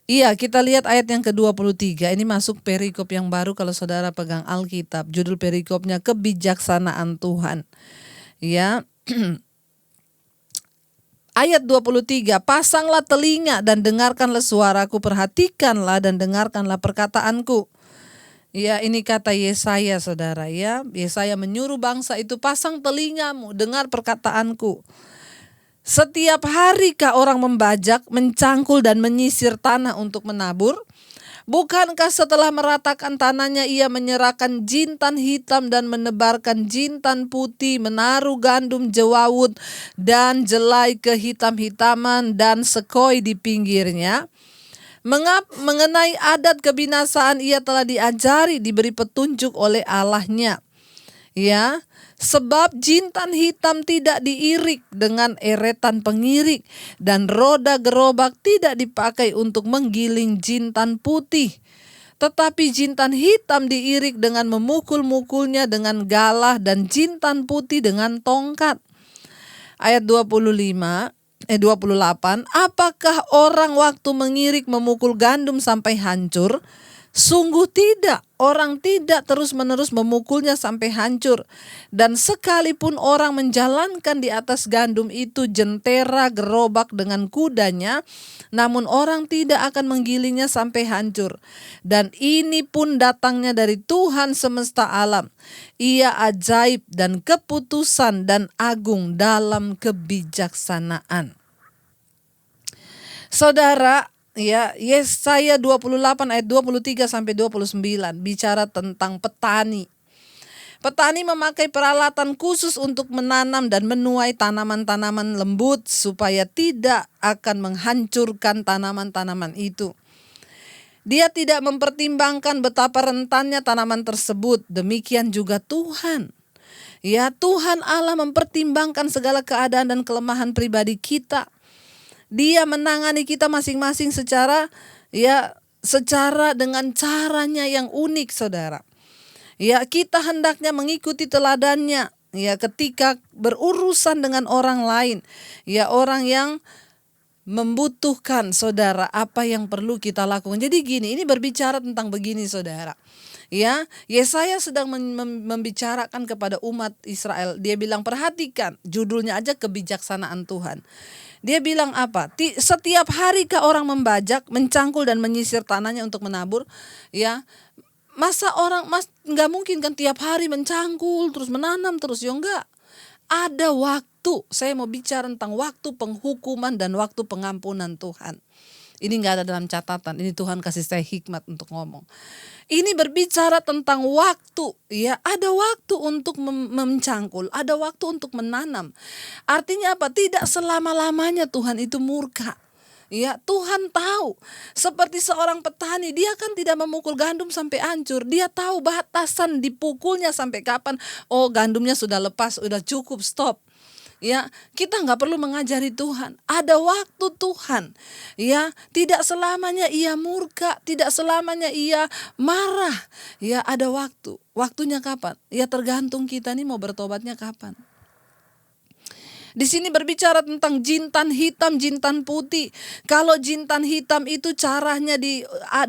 Iya, kita lihat ayat yang ke-23. Ini masuk perikop yang baru kalau saudara pegang Alkitab. Judul perikopnya kebijaksanaan Tuhan. Ya. Ayat 23, pasanglah telinga dan dengarkanlah suaraku, perhatikanlah dan dengarkanlah perkataanku. Ya, ini kata Yesaya, saudara, ya. Yesaya menyuruh bangsa itu, pasang telingamu, dengar perkataanku. Setiap harikah orang membajak, mencangkul dan menyisir tanah untuk menabur? Bukankah setelah meratakan tanahnya ia menyerahkan jintan hitam dan menebarkan jintan putih, menaruh gandum jewawut dan jelai kehitam-hitaman dan sekoi di pinggirnya? Mengenai adat kebinasaan ia telah diajari, diberi petunjuk oleh Allahnya. Ya, sebab jintan hitam tidak diirik dengan eretan pengirik dan roda gerobak tidak dipakai untuk menggiling jintan putih. Tetapi jintan hitam diirik dengan memukul-mukulnya dengan galah dan jintan putih dengan tongkat. Ayat 28, apakah orang waktu mengirik memukul gandum sampai hancur? Sungguh tidak, orang tidak terus-menerus memukulnya sampai hancur. Dan sekalipun orang menjalankan di atas gandum itu jentera gerobak dengan kudanya, namun orang tidak akan menggilingnya sampai hancur. Dan ini pun datangnya dari Tuhan semesta alam. Ia ajaib dan keputusan dan agung dalam kebijaksanaan. Saudara, ya, Yesaya 28 ayat 23 sampai 29 bicara tentang petani. Petani memakai peralatan khusus untuk menanam dan menuai tanaman-tanaman lembut supaya tidak akan menghancurkan tanaman-tanaman itu. Dia tidak mempertimbangkan betapa rentannya tanaman tersebut. Demikian juga Tuhan. Ya, Tuhan Allah mempertimbangkan segala keadaan dan kelemahan pribadi kita. Dia menangani kita masing-masing secara dengan caranya yang unik, saudara. Ya, kita hendaknya mengikuti teladannya, ya, ketika berurusan dengan orang lain, ya, orang yang membutuhkan saudara apa yang perlu kita lakukan. Jadi gini, ini berbicara tentang begini saudara. Ya, Yesaya sedang membicarakan kepada umat Israel. Dia bilang, perhatikan, judulnya aja kebijaksanaan Tuhan. Dia bilang apa? Setiap hari ke orang membajak, mencangkul dan menyisir tanahnya untuk menabur. Ya, masa orang nggak mungkin kan tiap hari mencangkul terus menanam terus, ya enggak. Ada waktu. Saya mau bicara tentang waktu penghukuman dan waktu pengampunan Tuhan. Ini nggak ada dalam catatan. Ini Tuhan kasih saya hikmat untuk ngomong. Ini berbicara tentang waktu, ya. Ada waktu untuk mencangkul, ada waktu untuk menanam. Artinya apa? Tidak selama-lamanya Tuhan itu murka. Ya, Tuhan tahu. Seperti seorang petani, dia kan tidak memukul gandum sampai hancur. Dia tahu batasan dipukulnya sampai kapan. Oh, gandumnya sudah lepas, sudah cukup, stop. Ya, kita nggak perlu mengajari Tuhan. Ada waktu Tuhan. Ya, tidak selamanya Ia murka, tidak selamanya Ia marah. Ya, ada waktu. Waktunya kapan? Ya, tergantung kita nih mau bertobatnya kapan. Di sini berbicara tentang jintan hitam, jintan putih. Kalau jintan hitam itu caranya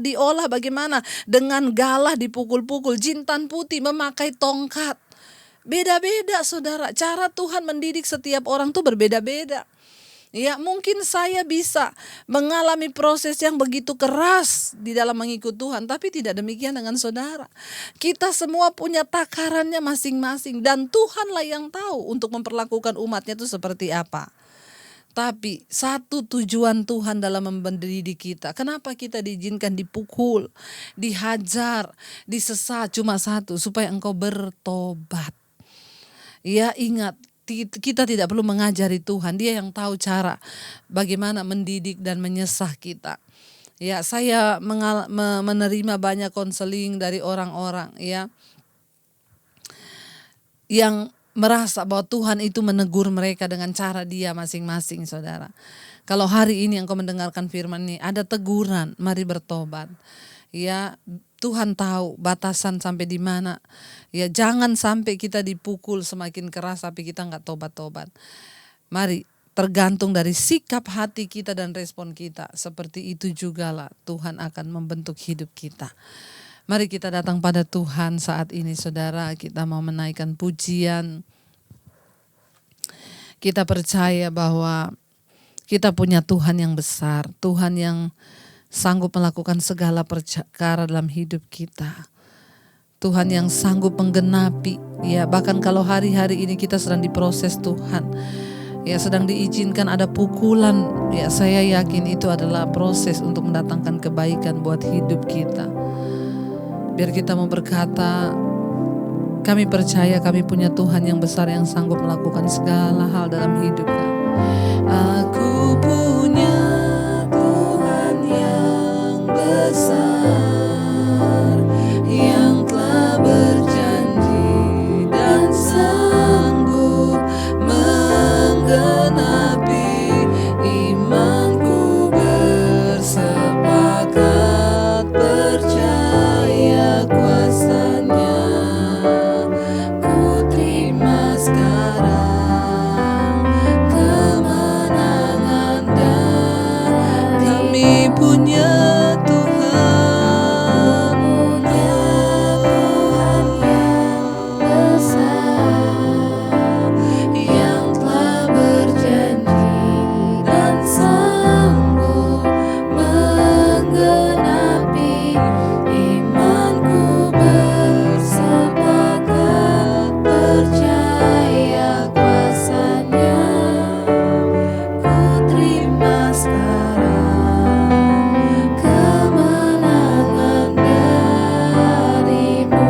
diolah bagaimana? Dengan galah dipukul-pukul. Jintan putih memakai tongkat. Beda-beda saudara, cara Tuhan mendidik setiap orang tuh berbeda-beda. Ya, mungkin saya bisa mengalami proses yang begitu keras di dalam mengikut Tuhan, tapi tidak demikian dengan saudara. Kita semua punya takarannya masing-masing dan Tuhanlah yang tahu untuk memperlakukan umatnya itu seperti apa. Tapi satu tujuan Tuhan dalam mendidik kita. Kenapa kita diizinkan dipukul, dihajar, disesat? Cuma satu, supaya engkau bertobat. Ya, ingat, kita tidak perlu mengajari Tuhan. Dia yang tahu cara bagaimana mendidik dan menyesah kita. Ya, saya menerima banyak konseling dari orang-orang ya yang merasa bahwa Tuhan itu menegur mereka dengan cara dia masing-masing, saudara. Kalau hari ini engkau mendengarkan firman ini, ada teguran, mari bertobat. Ya, Tuhan tahu batasan sampai di mana. Ya, jangan sampai kita dipukul semakin keras tapi kita nggak tobat-tobat. Mari, tergantung dari sikap hati kita dan respon kita. Seperti itu jugalah Tuhan akan membentuk hidup kita. Mari kita datang pada Tuhan saat ini, saudara. Kita mau menaikkan pujian. Kita percaya bahwa kita punya Tuhan yang besar, Tuhan yang sanggup melakukan segala perkara dalam hidup kita. Tuhan yang sanggup menggenapi, ya, bahkan kalau hari-hari ini kita sedang diproses Tuhan, ya, sedang diizinkan ada pukulan, ya, saya yakin itu adalah proses untuk mendatangkan kebaikan buat hidup kita. Biar kita mau berkata, kami percaya kami punya Tuhan yang besar yang sanggup melakukan segala hal dalam hidup kami. Aku punya Tuhan yang besar, yang telah berjanji dan sanggup menggenapi imanku, bersepakat percaya kuasa-Nya. Ku terima sekarang kemenangan dan kami punya Tuhan yang besar, yang telah berjanji dan sanggup menggenapi imanku, bersepakat percaya kuasa-Nya. Ku terima sekarang kemenangan dari-Mu.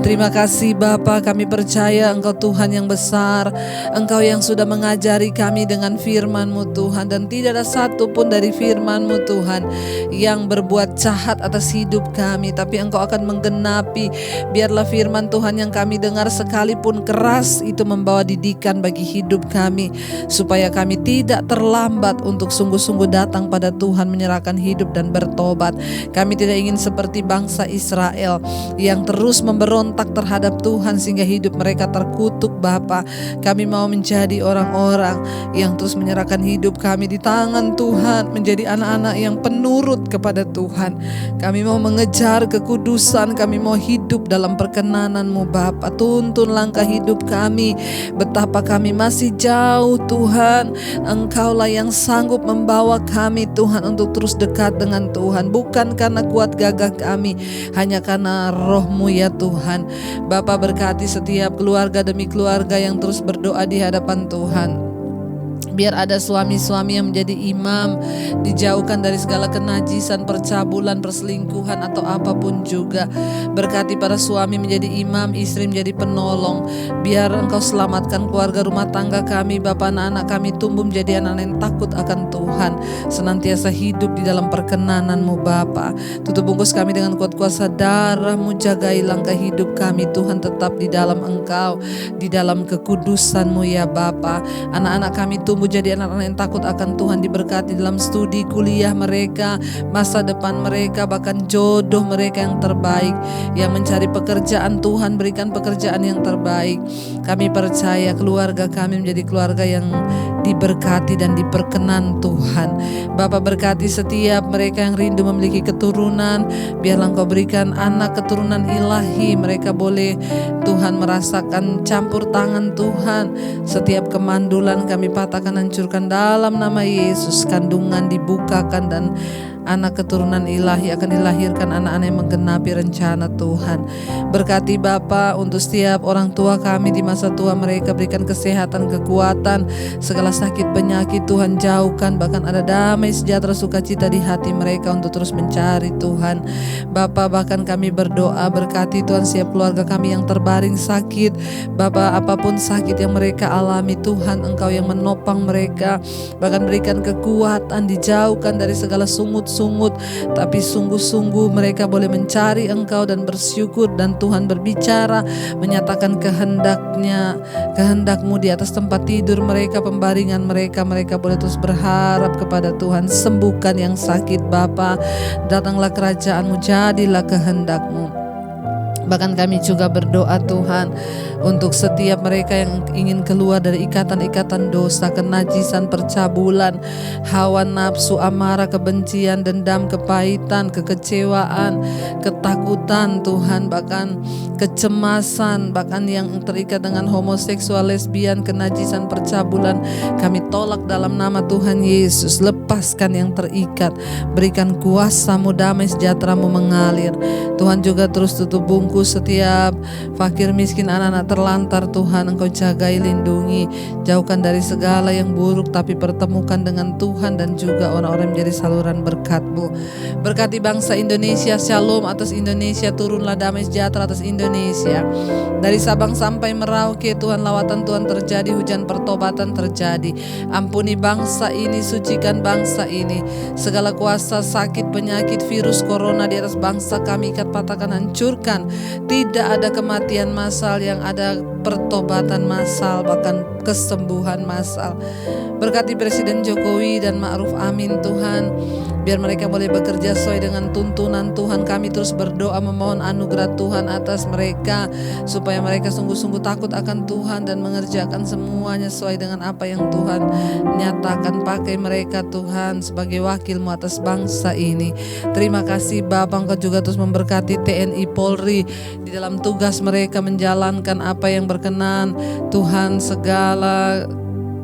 Terima kasih Bapa, kami percaya Engkau Tuhan yang besar, Engkau yang sudah mengajari kami dengan firman-Mu Tuhan, dan tidak ada satu pun dari firman-Mu Tuhan yang berbuat jahat atas hidup kami, tapi Engkau akan menggenapi. Biarlah firman Tuhan yang kami dengar sekalipun keras itu membawa didikan bagi hidup kami, supaya kami tidak terlambat untuk sungguh-sungguh datang pada Tuhan, menyerahkan hidup dan bertobat. Kami tidak ingin seperti bangsa Israel yang terus memberontak menolak terhadap Tuhan sehingga hidup mereka terkutuk Bapa. Kami mau menjadi orang-orang yang terus menyerahkan hidup kami di tangan Tuhan, menjadi anak-anak yang penurut kepada Tuhan. Kami mau mengejar kekudusan, kami mau hidup dalam perkenanan-Mu Bapa. Tuntun langkah hidup kami, betapa kami masih jauh Tuhan. Engkaulah yang sanggup membawa kami Tuhan untuk terus dekat dengan Tuhan, bukan karena kuat gagah kami, hanya karena Roh-Mu ya Tuhan. Bapa, berkati setiap keluarga demi keluarga yang terus berdoa di hadapan Tuhan. Biar ada suami-suami yang menjadi imam, dijauhkan dari segala kenajisan, percabulan, perselingkuhan atau apapun juga. Berkati para suami menjadi imam, istri menjadi penolong. Biar Engkau selamatkan keluarga rumah tangga kami, Bapa, anak-anak kami tumbuh menjadi anak yang takut akan Tuhan, senantiasa hidup di dalam perkenanan-Mu Bapa. Tutup bungkus kami dengan kuat kuasa darah-Mu, jagai langkah hidup kami Tuhan tetap di dalam Engkau, di dalam kekudusan-Mu ya Bapa. Anak-anak kami tumbuh jadi anak-anak yang takut akan Tuhan, diberkati dalam studi kuliah mereka, masa depan mereka, bahkan jodoh mereka yang terbaik. Yang mencari pekerjaan, Tuhan berikan pekerjaan yang terbaik. Kami percaya keluarga kami menjadi keluarga yang diberkati dan diperkenan Tuhan. Bapa, berkati setiap mereka yang rindu memiliki keturunan, biarlah Engkau berikan anak keturunan ilahi. Mereka boleh Tuhan merasakan campur tangan Tuhan. Setiap kemandulan kami patahkan, hancurkan dalam nama Yesus. Kandungan dibukakan dan anak keturunan ilahi akan dilahirkan, anak-anak yang menggenapi rencana Tuhan. Berkati Bapa untuk setiap orang tua kami di masa tua mereka, berikan kesehatan, kekuatan, segala sakit penyakit Tuhan jauhkan, bahkan ada damai sejahtera sukacita di hati mereka untuk terus mencari Tuhan. Bapa, bahkan kami berdoa berkati Tuhan setiap keluarga kami yang terbaring sakit. Bapa, apapun sakit yang mereka alami Tuhan, Engkau yang menopang mereka, bahkan berikan kekuatan, dijauhkan dari segala sungut, tapi sungguh-sungguh mereka boleh mencari Engkau dan bersyukur, dan Tuhan berbicara, menyatakan kehendak-Mu di atas tempat tidur mereka, pembaringan mereka. Mereka boleh terus berharap kepada Tuhan. Sembuhkan yang sakit Bapa, datanglah kerajaan-Mu, jadilah kehendak-Mu. Bahkan kami juga berdoa Tuhan untuk setiap mereka yang ingin keluar dari ikatan-ikatan dosa, kenajisan, percabulan, hawa nafsu, amarah, kebencian, dendam, kepahitan, kekecewaan, ketakutan Tuhan, bahkan kecemasan, bahkan yang terikat dengan homoseksual, lesbian, kenajisan, percabulan. Kami tolak dalam nama Tuhan Yesus. Lepaskan yang terikat, berikan kuasa-Mu, damai sejahtera-Mu mengalir. Tuhan juga terus tutup bungkus setiap fakir miskin, anak-anak terlantar Tuhan. Engkau jagai, lindungi, jauhkan dari segala yang buruk, tapi pertemukan dengan Tuhan dan juga orang-orang menjadi saluran berkat-Mu. Berkati bangsa Indonesia, shalom atas Indonesia, turunlah damai sejahtera atas Indonesia. Dari Sabang sampai Merauke Tuhan, lawatan Tuhan terjadi, hujan pertobatan terjadi. Ampuni bangsa ini, sucikan bangsa ini. Segala kuasa sakit, penyakit, virus corona di atas bangsa kami ikat, patahkan, hancurkan. Tidak ada kematian massal, yang ada pertobatan massal, bahkan kesembuhan massal. Berkati Presiden Jokowi dan Ma'ruf Amin Tuhan, biar mereka boleh bekerja sesuai dengan tuntunan Tuhan. Kami terus berdoa memohon anugerah Tuhan atas mereka, supaya mereka sungguh-sungguh takut akan Tuhan dan mengerjakan semuanya sesuai dengan apa yang Tuhan nyatakan. Pakai mereka Tuhan sebagai wakil-Mu atas bangsa ini. Terima kasih Bapa, Engkau juga terus memberkati TNI Polri di dalam tugas mereka menjalankan apa yang berkenan Tuhan. Segala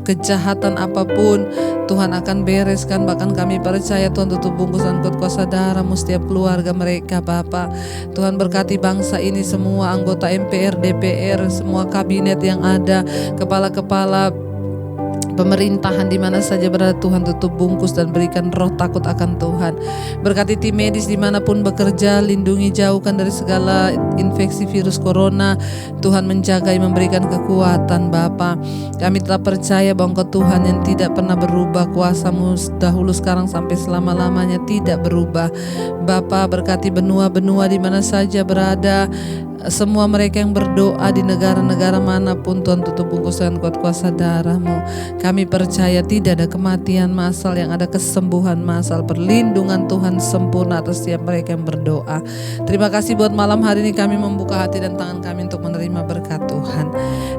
kejahatan apapun Tuhan akan bereskan. Bahkan kami percaya Tuhan tutup bungkusan kuat kuasa darah-Mu setiap keluarga mereka Bapa. Tuhan berkati bangsa ini, semua anggota MPR, DPR, semua kabinet yang ada, kepala-kepala pemerintahan di mana saja berada Tuhan, tutup bungkus dan berikan roh takut akan Tuhan. Berkati tim medis dimanapun bekerja, lindungi, jauhkan dari segala infeksi virus corona. Tuhan menjaga, memberikan kekuatan Bapa. Kami tetap percaya bahwa Engkau Tuhan yang tidak pernah berubah, kuasa-Mu dahulu, sekarang, sampai selama-lamanya tidak berubah. Bapa, berkati benua-benua di mana saja berada, semua mereka yang berdoa di negara-negara manapun, Tuhan tutup bungkus dengan kuat kuasa darah-Mu. Kami percaya tidak ada kematian massal, yang ada kesembuhan massal, perlindungan Tuhan sempurna atas setiap mereka yang berdoa. Terima kasih buat malam hari ini kami membuka hati dan tangan kami untuk menerima berkat Tuhan.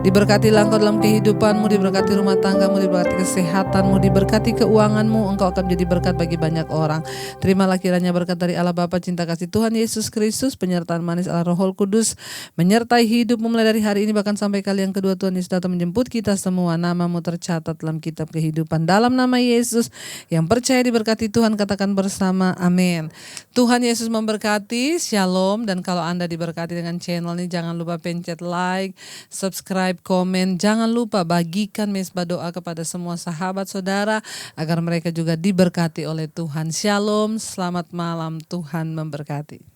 Diberkatilah Engkau dalam kehidupan-Mu, diberkati rumah tangga-Mu, diberkati kesehatan-Mu, diberkati keuangan-Mu. Engkau akan menjadi berkat bagi banyak orang. Terimalah kiranya berkat dari Allah Bapa, cinta kasih Tuhan Yesus Kristus, penyertaan manis Allah Roh Kudus menyertai hidupmu mulai dari hari ini bahkan sampai kali yang kedua Tuhan Yesus datang menjemput kita semua. Nama-Mu tercatat dalam kitab kehidupan. Dalam nama Yesus, yang percaya diberkati Tuhan katakan bersama amin. Tuhan Yesus memberkati. Shalom. Dan kalau Anda diberkati dengan channel ini, jangan lupa pencet like, subscribe, komen. Jangan lupa bagikan mesbah doa kepada semua sahabat saudara agar mereka juga diberkati oleh Tuhan. Shalom, selamat malam, Tuhan memberkati.